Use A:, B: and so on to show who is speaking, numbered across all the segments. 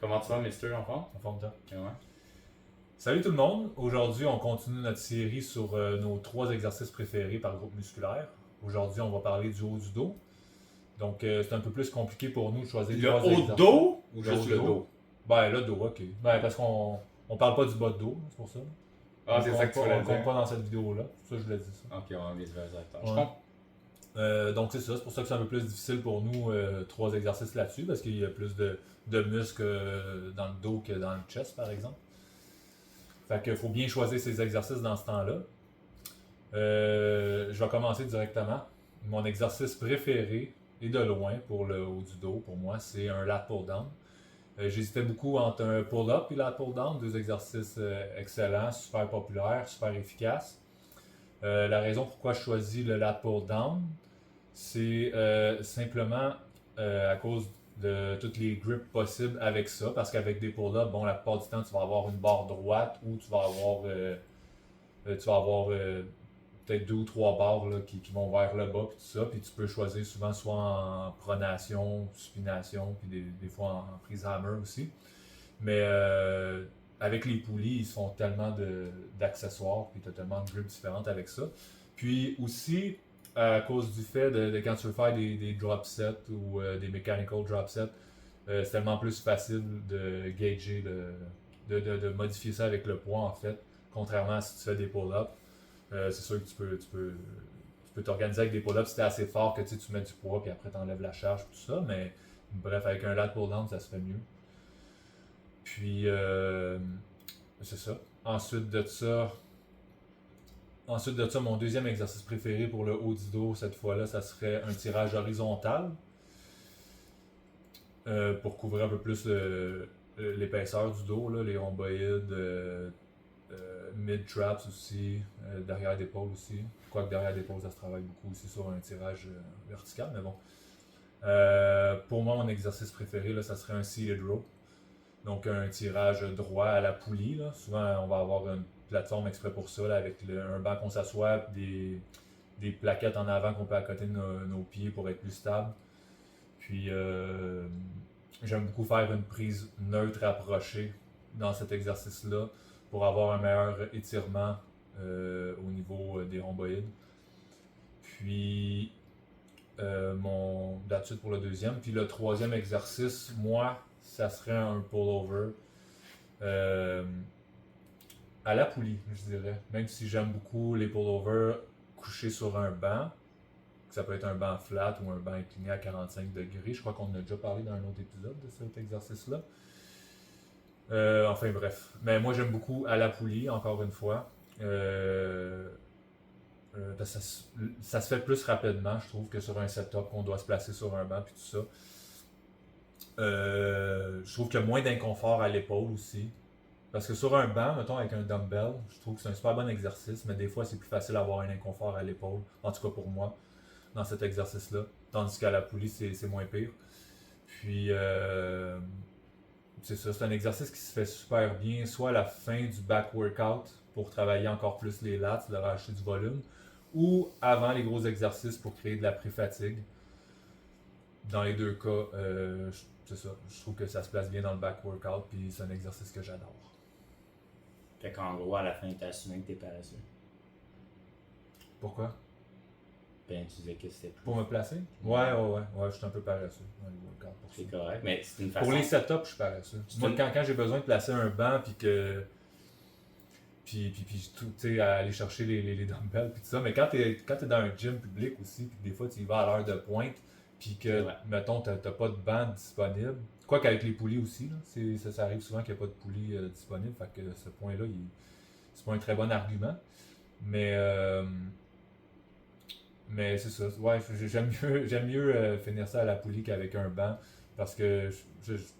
A: Comment tu vas, Mister, en forme?
B: En forme, toi.
A: Ouais.
B: Salut tout le monde! Aujourd'hui, on continue notre série sur nos 3 exercices préférés par groupe musculaire. Aujourd'hui, on va parler du haut du dos. Donc, c'est un peu plus compliqué pour nous de choisir
A: Le
B: 3
A: haut
B: exercices.
A: dos ou
B: Le
A: juste
B: haut
A: le
B: dos.
A: dos?
B: Ben, le dos, ok. Ben, parce qu'on parle pas du bas de dos, c'est pour ça.
A: Ah, c'est ça que tu
B: On
A: voulais
B: le compte
A: dire.
B: pas dans cette vidéo-là. C'est pour ça que je l'ai dit ça.
A: Ok, on va vice versa. Je
B: Ouais.
A: comprends.
B: Donc, c'est ça. C'est pour ça que c'est un peu plus difficile pour nous, 3 exercices là-dessus, parce qu'il y a plus de muscles dans le dos que dans le chest, par exemple. Fait qu'il faut bien choisir ses exercices dans ce temps-là. Je vais commencer directement. Mon exercice préféré, et de loin pour le haut du dos, pour moi, c'est un lat pull-down. J'hésitais beaucoup entre un pull-up et lat pull-down, 2 exercices excellents, super populaires, super efficaces. La raison pourquoi je choisis le lat pull-down, c'est simplement à cause de toutes les grips possibles avec ça, parce qu'avec des pull-ups, bon, la plupart du temps, tu vas avoir une barre droite ou tu vas avoir peut-être 2 ou 3 barres là, qui vont vers le bas, puis tout ça, puis tu peux choisir souvent soit en pronation, supination, puis des fois en prise hammer aussi. Mais avec les poulies, ils font tellement d'accessoires, puis tu as tellement de grips différentes avec ça. Puis aussi, à cause du fait de quand tu veux faire des drop sets ou des mechanical drop sets, c'est tellement plus facile de gager, de modifier ça avec le poids en fait, contrairement à si tu fais des pull-ups. C'est sûr que tu peux t'organiser avec des pull-ups si t'es assez fort que tu mets du poids puis après t'enlèves la charge tout ça, mais bref, avec un lat pull-down, ça se fait mieux. Puis, c'est ça. Ensuite de ça, mon deuxième exercice préféré pour le haut du dos, cette fois-là, ça serait un tirage horizontal pour couvrir un peu plus l'épaisseur du dos, là, les rhomboïdes, mid-traps aussi, derrière d'épaule aussi. Quoique derrière d'épaule, ça se travaille beaucoup aussi sur un tirage vertical, mais bon. Pour moi, mon exercice préféré, là, ça serait un seated row. Donc un tirage droit à la poulie. Là. Souvent, on va avoir une plateforme exprès pour ça, là, avec un banc qu'on s'assoit, des plaquettes en avant qu'on peut accoter nos pieds pour être plus stable. Puis j'aime beaucoup faire une prise neutre approchée dans cet exercice-là pour avoir un meilleur étirement au niveau des rhomboïdes. Puis that's it pour le deuxième. Puis le troisième exercice, moi, ça serait un pull-over à la poulie, je dirais. Même si j'aime beaucoup les pull-overs couchés sur un banc, ça peut être un banc flat ou un banc incliné à 45 degrés. Je crois qu'on en a déjà parlé dans un autre épisode de cet exercice-là. Enfin bref. Mais moi j'aime beaucoup à la poulie, encore une fois. Parce que ça se fait plus rapidement, je trouve, que sur un setup qu'on doit se placer sur un banc puis tout ça. Je trouve qu'il y a moins d'inconfort à l'épaule aussi. Parce que sur un banc, mettons avec un dumbbell, je trouve que c'est un super bon exercice, mais des fois c'est plus facile d'avoir un inconfort à l'épaule, en tout cas pour moi, dans cet exercice-là. Tandis qu'à la poulie, c'est moins pire. Puis, c'est ça, c'est un exercice qui se fait super bien, soit à la fin du back workout pour travailler encore plus les lats, de rajouter du volume, ou avant les gros exercices pour créer de la pré-fatigue. Dans les 2 cas, c'est ça. Je trouve que ça se place bien dans le back workout, puis c'est un exercice que j'adore.
A: Fait qu'en gros, à la fin, t'as assumé que t'es paresseux.
B: Pourquoi?
A: Ben, tu disais que c'était plus.
B: Pour me placer? Ouais, je suis un peu paresseux dans les workouts pour ça.
A: C'est correct, mais c'est une façon.
B: Pour les setups, je suis paresseux. Moi, quand j'ai besoin de placer un banc, puis que. Puis tu sais, aller chercher les dumbbells, puis tout ça. Mais quand t'es dans un gym public aussi, puis des fois tu y vas à l'heure de pointe, puis que, mettons, t'as pas de banc disponible. Quoi qu'avec les poulies aussi, là, ça arrive souvent qu'il n'y a pas de poulie disponible, fait que ce point-là, c'est pas un très bon argument. Mais c'est ça. Ouais, j'aime mieux finir ça à la poulie qu'avec un banc, parce que,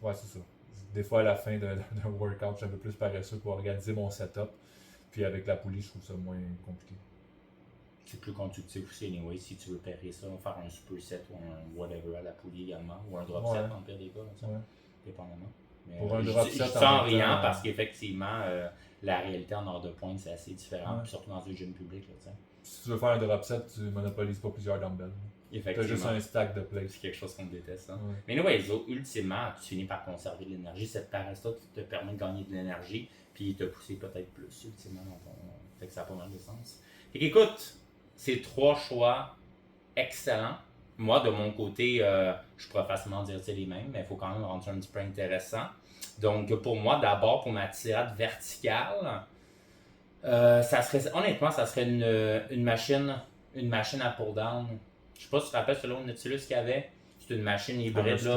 B: ouais, c'est ça. Des fois, à la fin d'un workout, je suis un peu plus paresseux pour organiser mon setup. Puis avec la poulie, je trouve ça moins compliqué.
A: C'est plus conductif aussi, anyway, si tu veux parer ça, faire un superset ou un whatever à la poulie également, ou un drop set en pire des cas, ça, dépendamment. Mais
B: pour un drop set,
A: je sens rien parce qu'effectivement, la réalité en heure de pointe, c'est assez différent, puis surtout dans un gym public. Là,
B: si tu veux faire un drop set, tu monopolises pas plusieurs dumbbells. T'as juste un stack de plates.
A: C'est quelque chose qu'on déteste. Hein?
B: Ouais.
A: Mais anyway, ultimement, tu finis par conserver de l'énergie. Cette paresse-là te permet de gagner de l'énergie, puis te pousser peut-être plus, ultimement, dans ton... Fait que ça a pas mal de sens. Fait qu'écoute, ces 3 choix excellents. Moi, de mon côté, je pourrais facilement dire les mêmes, mais il faut quand même rendre ça un petit peu intéressant. Donc, pour moi, d'abord, pour ma tirade verticale, honnêtement, ça serait une machine à pull-down. Je sais pas si tu te rappelles celui-là au Nautilus qu'il y avait. C'est une machine hybride,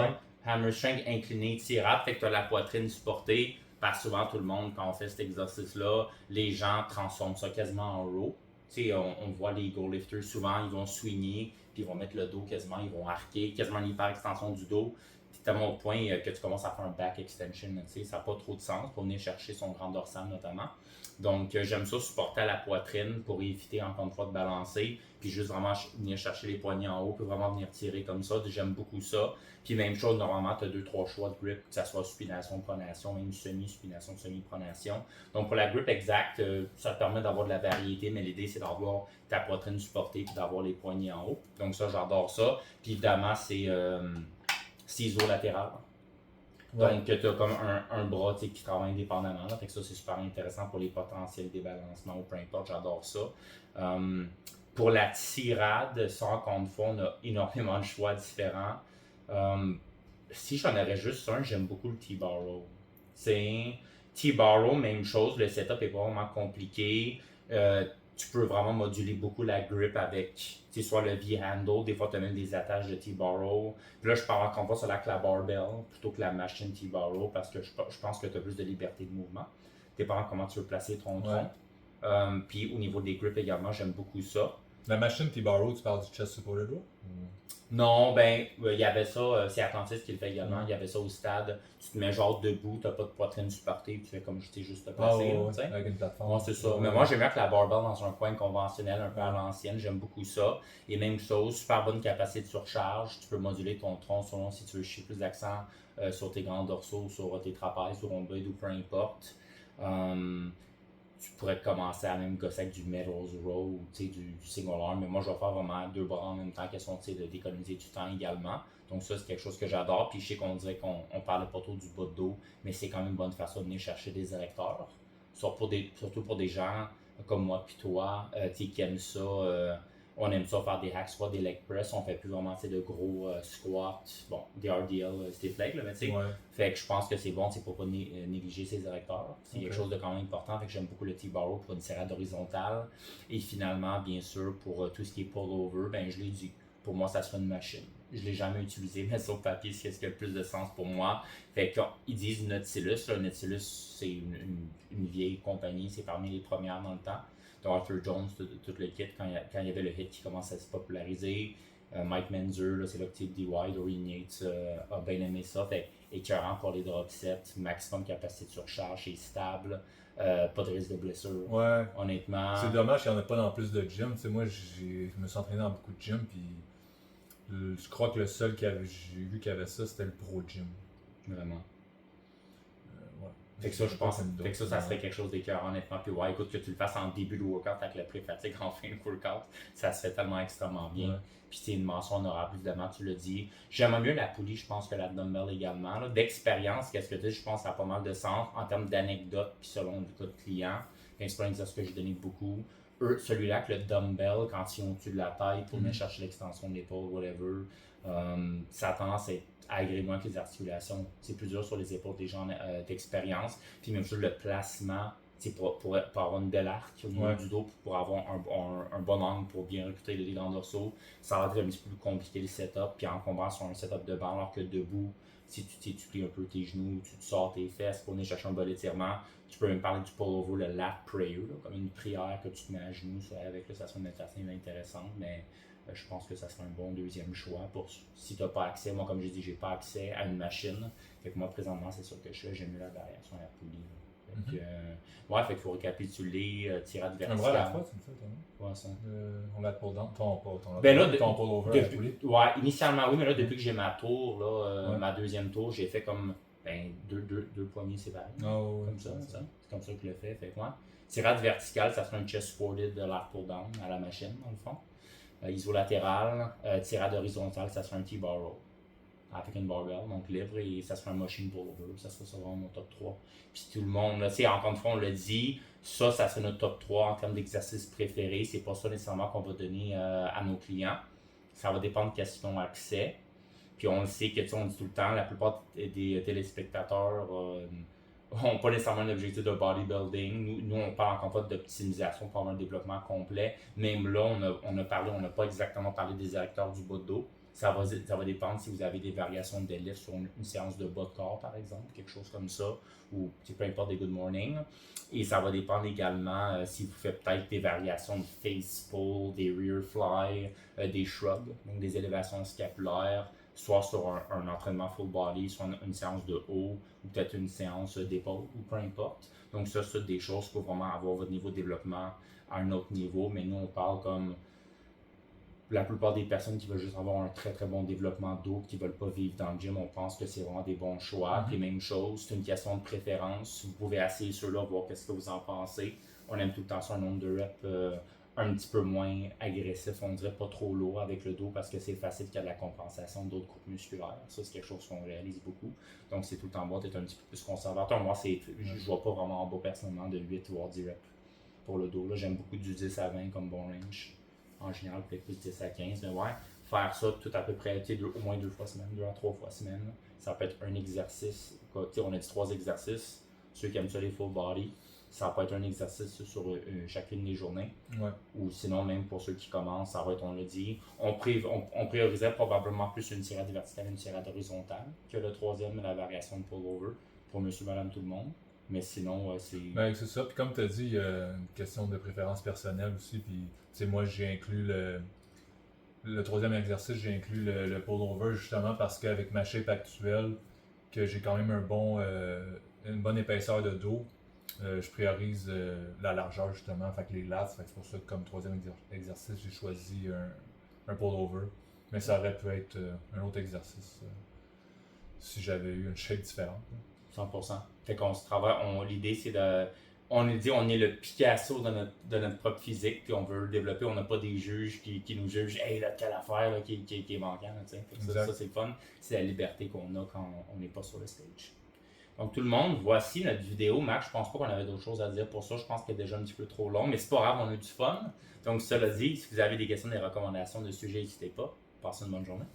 A: Hammer Strength incliné, tirable, fait que tu as la poitrine supportée. Parce que souvent, tout le monde, quand on fait cet exercice-là, les gens transforment ça quasiment en row. Tu sais, on voit les goallifters, souvent, ils vont swinger, puis ils vont mettre le dos quasiment, ils vont arquer, quasiment une hyper-extension du dos. Puis tellement au point que tu commences à faire un back extension, tu sais, ça n'a pas trop de sens pour venir chercher son grand dorsal notamment. Donc, j'aime ça supporter à la poitrine pour éviter encore une fois de balancer, puis juste vraiment venir chercher les poignets en haut, puis vraiment venir tirer comme ça. J'aime beaucoup ça. Puis même chose, normalement, tu as 2-3 choix de grip, que ce soit supination, pronation, même semi-supination, semi-pronation. Donc, pour la grip exacte, ça te permet d'avoir de la variété, mais l'idée, c'est d'avoir ta poitrine supportée, puis d'avoir les poignets en haut. Donc ça, j'adore ça. Puis évidemment, c'est isolatéral. Ouais. Donc, tu as comme un bras qui travaille indépendamment. Là, fait que ça, c'est super intéressant pour les potentiels débalancements ou peu importe, j'adore ça. Pour la tirade, ça, encore une fois, on a énormément de choix différents. Si j'en aurais juste un, j'aime beaucoup le T-bar row. T-bar row, même chose, le setup est pas vraiment compliqué. Tu peux vraiment moduler beaucoup la grip avec soit le V-handle, des fois tu as même des attaches de T-bar row. Puis là, je parle encore pas sur la barbell plutôt que la machine T-bar row parce que je pense que tu as plus de liberté de mouvement, dépendant comment tu veux placer ton tronc. Puis au niveau des grips également, j'aime beaucoup ça.
B: La machine T-bar row, tu parles du chest supported row?
A: Non, ben, il y avait ça, c'est Atlantis qui le fait également, il y avait ça au stade. Tu te mets genre debout, t'as pas de poitrine supportée, tu fais comme je t'ai juste te placer.
B: Avec une plateforme.
A: Ouais, c'est ça. Mais moi, j'aime bien que la barbell dans un coin conventionnel, un peu à l'ancienne, j'aime beaucoup ça. Et même chose, super bonne capacité de surcharge, tu peux moduler ton tronc selon si tu veux chier plus d'accent sur tes grands dorsaux, sur tes trapèzes, ou rhomboïdes ou peu importe. Tu pourrais commencer à même gosser avec du Metals Row ou du single arm, mais moi je vais faire vraiment 2 bras en même temps, question d'économiser du temps également. Donc ça c'est quelque chose que j'adore, puis je sais qu'on dirait qu'on parlait pas trop du bas de dos, mais c'est quand même une bonne façon de venir chercher des érecteurs. Surtout pour des gens comme moi puis toi, qui aiment ça. On aime ça faire des hack squats, des leg press, on fait plus vraiment de gros squats, bon, des RDL stiff leg, mais tu sais, fait que je pense que c'est bon pour pas négliger ses érecteurs. C'est quelque chose de quand même important, fait que j'aime beaucoup le T-bar row pour une tirade horizontale. Et finalement, bien sûr, pour tout ce qui est pull-over, ben je l'ai dit, pour moi ça serait une machine. Je l'ai jamais utilisé, mais sur papier, c'est ce qui a le plus de sens pour moi. Fait qu'ils disent Nautilus, le Nautilus c'est une vieille compagnie, c'est parmi les premières dans le temps. Arthur Jones, tout le kit, quand il y avait le hit qui commence à se populariser. Mike Menzer, c'est là que D. White, Dorian Yates a bien aimé ça. Fait écœurant pour les drop sets, maximum capacité de surcharge, c'est stable, pas de risque de blessure.
B: Ouais.
A: Honnêtement.
B: C'est dommage qu'il n'y en a pas dans plus de gym. Tu sais, moi, je me suis entraîné dans beaucoup de gyms, puis je crois que le seul que j'ai vu qui avait ça, c'était le Pro Gym.
A: Vraiment.
B: Ouais.
A: Fait que ça, je pense que ça serait quelque chose d'écœurant, honnêtement. Puis ouais, écoute, que tu le fasses en début de workout avec le pré-fatigue en fin de workout, ça se fait tellement extrêmement bien. Ouais. Puis c'est une mention honorable, évidemment, tu le dis. J'aime mieux la poulie, je pense, que la dumbbell également. Là. D'expérience, qu'est-ce que tu dis, je pense que ça a pas mal de sens en termes d'anecdotes, puis selon le cas de client. C'est pas un exercice que j'ai donné beaucoup. Celui-là, que le dumbbell, quand ils ont au-dessus de la tête pour venir chercher l'extension de l'épaule, whatever, ça a tendance à agréer moins que les articulations. C'est plus dur sur les épaules des gens d'expérience. Puis même sur le placement, pour avoir une belle arc au niveau du dos, pour avoir un bon angle pour bien recruter les grands dorsaux, ça va être un petit peu plus compliqué le setup. Puis en combat sur un setup de banc, alors que debout, si tu plies un peu tes genoux, tu sors tes fesses pour venir chercher un bol d'étirement, tu peux même parler du pull-over, le lat prayer, là, comme une prière que tu te mets à genoux. Avec ça serait une méditation intéressante, mais je pense que ça serait un bon deuxième choix pour si tu n'as pas accès. Moi, comme j'ai dit, j'ai pas accès à une machine. Fait que moi, présentement, c'est sûr que je fais. J'aime mieux la variation à la poulie. Fait qu'il faut récapituler, tirade verticale.
B: Un bras à la fois, tu me fais, toi,
A: ouais, ça.
B: On l'a pull down, ton
A: pull-over à la poulie. Ouais, initialement, oui, mais là, depuis que j'ai ma tour, là, ma deuxième tour, j'ai fait comme deux poignées séparées. Comme ça. C'est comme ça que je le fais. Fait que moi, tirade verticale, ça serait un chest supported de l'air pull down à la machine, dans le fond. isolatéral, tirade horizontale, ça serait un T-bar row avec une barbell, donc libre, et ça serait un machine pullover, ça serait vraiment mon top 3. Puis tout le monde, là, encore une fois, on l'a dit, ça serait notre top 3 en termes d'exercices préférés. C'est pas ça nécessairement qu'on va donner à nos clients. Ça va dépendre de qu'est-ce qu'ils ont accès. Puis on le sait que, on dit tout le temps, la plupart des téléspectateurs n'ont pas nécessairement un objectif de bodybuilding. Nous on parle encore une fois d'optimisation pour avoir un développement complet. Même là, on n'a pas exactement parlé des érecteurs du bas de dos. Ça va dépendre si vous avez des variations de deadlift sur une séance de bas de corps, par exemple, quelque chose comme ça, ou peu importe des good morning. Et ça va dépendre également si vous faites peut-être des variations de face pull, des rear fly, des shrugs, donc des élévations scapulaires, soit sur un entraînement full body, soit une séance de haut, ou peut-être une séance d'épaule, ou peu importe. Donc ça, c'est des choses qu'il faut vraiment avoir votre niveau de développement à un autre niveau, mais nous, on parle comme la plupart des personnes qui veulent juste avoir un très très bon développement d'eau, qui ne veulent pas vivre dans le gym, on pense que c'est vraiment des bons choix. Puis même chose, c'est une question de préférence. Vous pouvez essayer ceux-là, voir qu'est-ce que vous en pensez. On aime tout le temps sur un nombre de reps un petit peu moins agressif, on dirait pas trop lourd avec le dos parce que c'est facile qu'il y a de la compensation d'autres groupes musculaires. Ça, c'est quelque chose qu'on réalise beaucoup. Donc, c'est tout le temps bon d'être un petit peu plus conservateur. Moi, je ne vois pas vraiment en bas personnellement de 8 voire 10 reps pour le dos. Là, j'aime beaucoup du 10 à 20 comme bon range. En général, peut-être plus 10 à 15, mais ouais, faire ça tout à peu près au moins 2 fois semaine, 2 à 3 fois semaine. Ça peut être un exercice, on a dit 3 exercices, ceux qui aiment ça les full body, ça peut être un exercice sur chacune des journées.
B: Ouais.
A: Ou sinon, même pour ceux qui commencent, ça va être, on l'a dit, on prioriserait probablement plus une tirade verticale et une tirade horizontale que le troisième, la variation de pullover, pour monsieur, madame, tout le monde. Mais sinon, c'est...
B: Ben, c'est ça. Puis comme tu as dit, il y a une question de préférence personnelle aussi. Puis, moi, j'ai inclus le troisième exercice, j'ai inclus le pullover justement parce qu'avec ma shape actuelle, que j'ai quand même une bonne épaisseur de dos, je priorise la largeur justement, fait que les lats. Fait que c'est pour ça que comme troisième exercice, j'ai choisi un pullover. Mais ça aurait pu être un autre exercice si j'avais eu une shape différente.
A: 100%. Fait qu'on se travaille, l'idée c'est de... On est le Picasso de notre propre physique, puis on veut le développer. On n'a pas des juges qui nous jugent, hey, là, quelle affaire là, qui est manquant. Ça, c'est le fun. C'est la liberté qu'on a quand on n'est pas sur le stage. Donc, tout le monde, voici notre vidéo. Max, je pense pas qu'on avait d'autres choses à dire pour ça. Je pense qu'elle est déjà un petit peu trop long, mais c'est pas grave, on a du fun. Donc, cela dit, si vous avez des questions, des recommandations de sujets, n'hésitez pas. Passez une bonne journée.